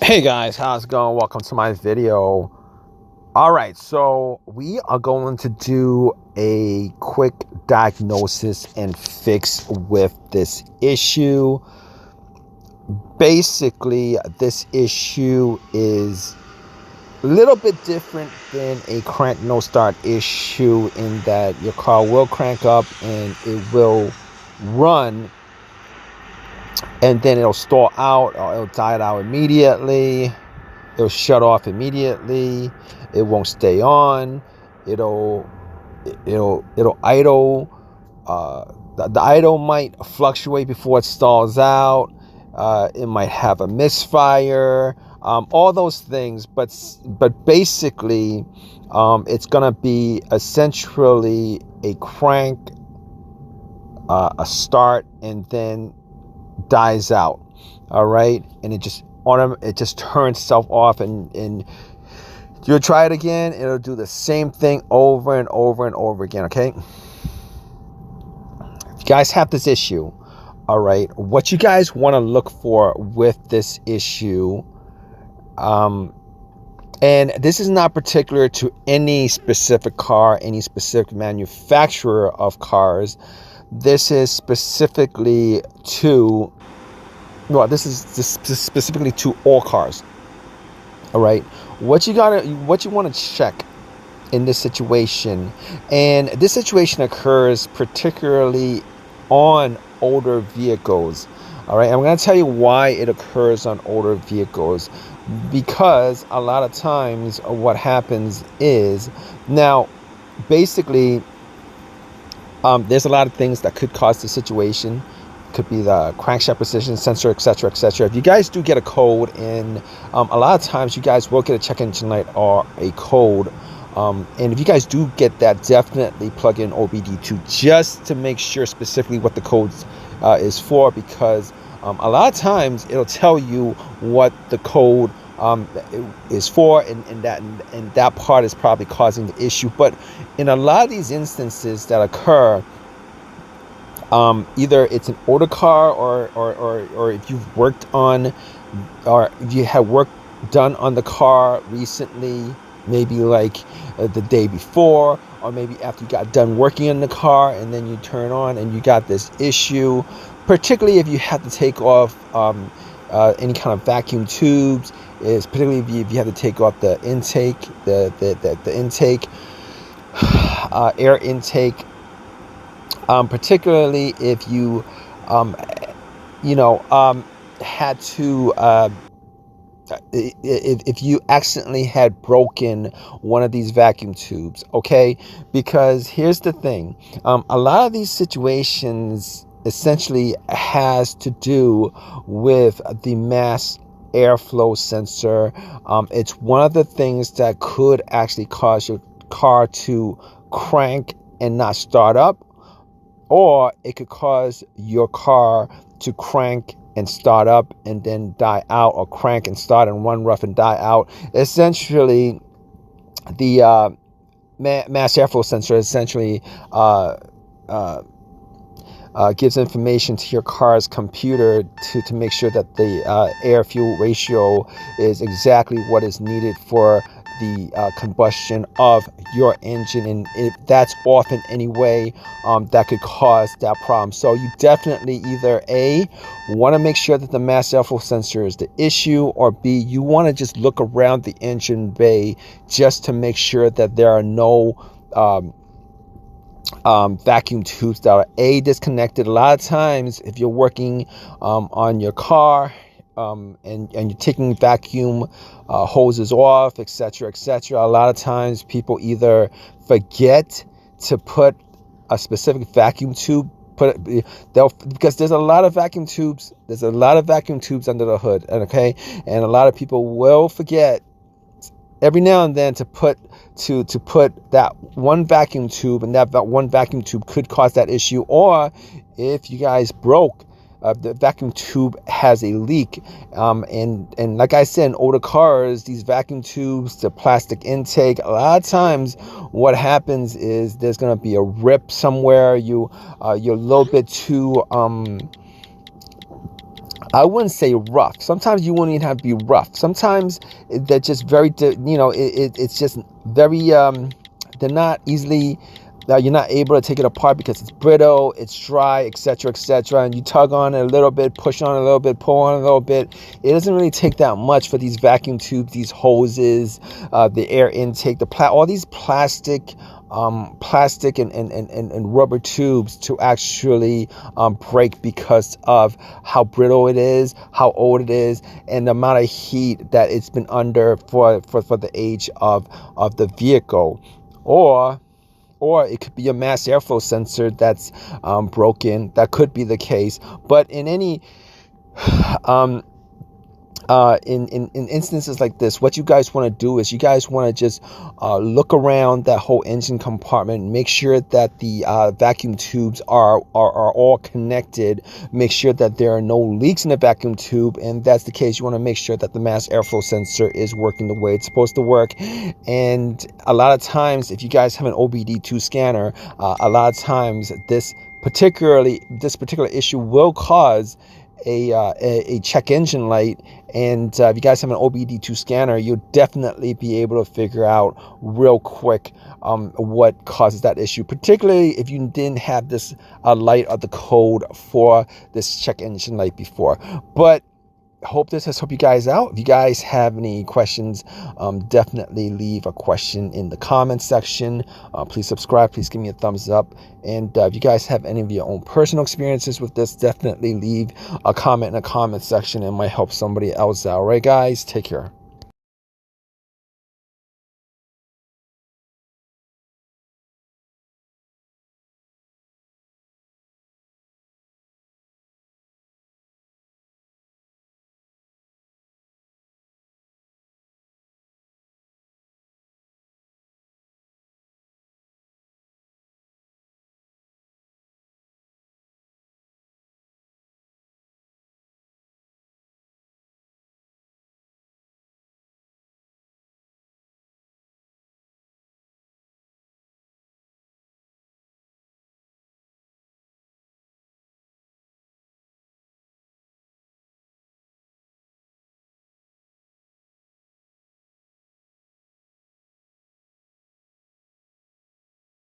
Hey guys, how's it going? Welcome to my video. All right, so we are going to do a quick diagnosis and fix with this issue. Basically, this issue is a little bit different than a crank no start issue in that your car will crank up and it will run and then it'll stall out or it'll die out immediately. It'll shut off immediately. It won't stay on. It'll idle. The idle might fluctuate before it stalls out. It might have a misfire. All those things, but basically, it's gonna be essentially a crank, a start, and then dies out. All right, and it just turns itself off, and you'll try it again. It'll do the same thing over and over and over again. Okay, you guys have this issue. All right, what you guys want to look for with this issue, and this is not particular to any specific car, any specific manufacturer of cars. This is specifically to this is specifically to all cars. All right, what you want to check in this situation, and this situation occurs particularly on older vehicles. All right, I'm going to tell you why it occurs on older vehicles, because a lot of times what happens is, now basically there's a lot of things that could cause the situation. Could be the crankshaft precision sensor, etc., etc. If you guys do get a code in, a lot of times you guys will get a check engine light or a code, and if you guys do get that, definitely plug in OBD2 just to make sure specifically what the code is for, because a lot of times it'll tell you what the code is for, and that part is probably causing the issue. But in a lot of these instances that occur, either it's an older car, or if you've worked on, or if you have work done on the car recently, maybe like the day before, or maybe after you got done working on the car and then you turn on and you got this issue, particularly if you have to take off any kind of vacuum tubes, is particularly if you have to take off the intake, the intake, air intake. Particularly if you, had to, if you accidentally had broken one of these vacuum tubes, okay? Because here's the thing, a lot of these situations essentially has to do with the mass airflow sensor. It's one of the things that could actually cause your car to crank and not start up, or it could cause your car to crank and start up and then die out, or crank and start and run rough and die out. Essentially, the mass airflow sensor essentially gives information to your car's computer to make sure that the air-fuel ratio is exactly what is needed for the combustion of your engine, and if that's off in any way, that could cause that problem. So you definitely either A, want to make sure that the mass airflow sensor is the issue, or B, you want to just look around the engine bay just to make sure that there are no vacuum tubes that are disconnected. A lot of times if you're working on your car, and you're taking vacuum hoses off, etc., etc., a lot of times people either forget to put a specific vacuum tube, because there's a lot of vacuum tubes under the hood, okay, and a lot of people will forget every now and then to put that one vacuum tube, and that one vacuum tube could cause that issue. Or if you guys broke, the vacuum tube has a leak, and like I said, in older cars, these vacuum tubes, the plastic intake, a lot of times what happens is there's going to be a rip somewhere. You're a little bit too I wouldn't say rough. Sometimes you wouldn't even have to be rough. Sometimes they're just very, you know, it's just very, they're not easily, you're not able to take it apart because it's brittle, it's dry, etc., etc. And you tug on it a little bit, push on it a little bit, pull on it a little bit. It doesn't really take that much for these vacuum tubes, these hoses, the air intake, all these plastic and rubber tubes to actually break because of how brittle it is, how old it is, and the amount of heat that it's been under for the age of the vehicle. Or it could be a mass airflow sensor that's broken. That could be the case. But in any in instances like this, what you guys want to do is you guys want to just look around that whole engine compartment, make sure that the vacuum tubes are all connected, make sure that there are no leaks in the vacuum tube, and if that's the case, you want to make sure that the mass airflow sensor is working the way it's supposed to work. And a lot of times, if you guys have an OBD2 scanner, a lot of times this particular issue will cause a check engine light. And if you guys have an OBD2 scanner, you'll definitely be able to figure out real quick what causes that issue, particularly if you didn't have this light or the code for this check engine light before. But hope this has helped you guys out. If you guys have any questions, definitely leave a question in the comment section. Please subscribe, please give me a thumbs up. And if you guys have any of your own personal experiences with this, definitely leave a comment in the comment section. It might help somebody else out. All right, guys, take care.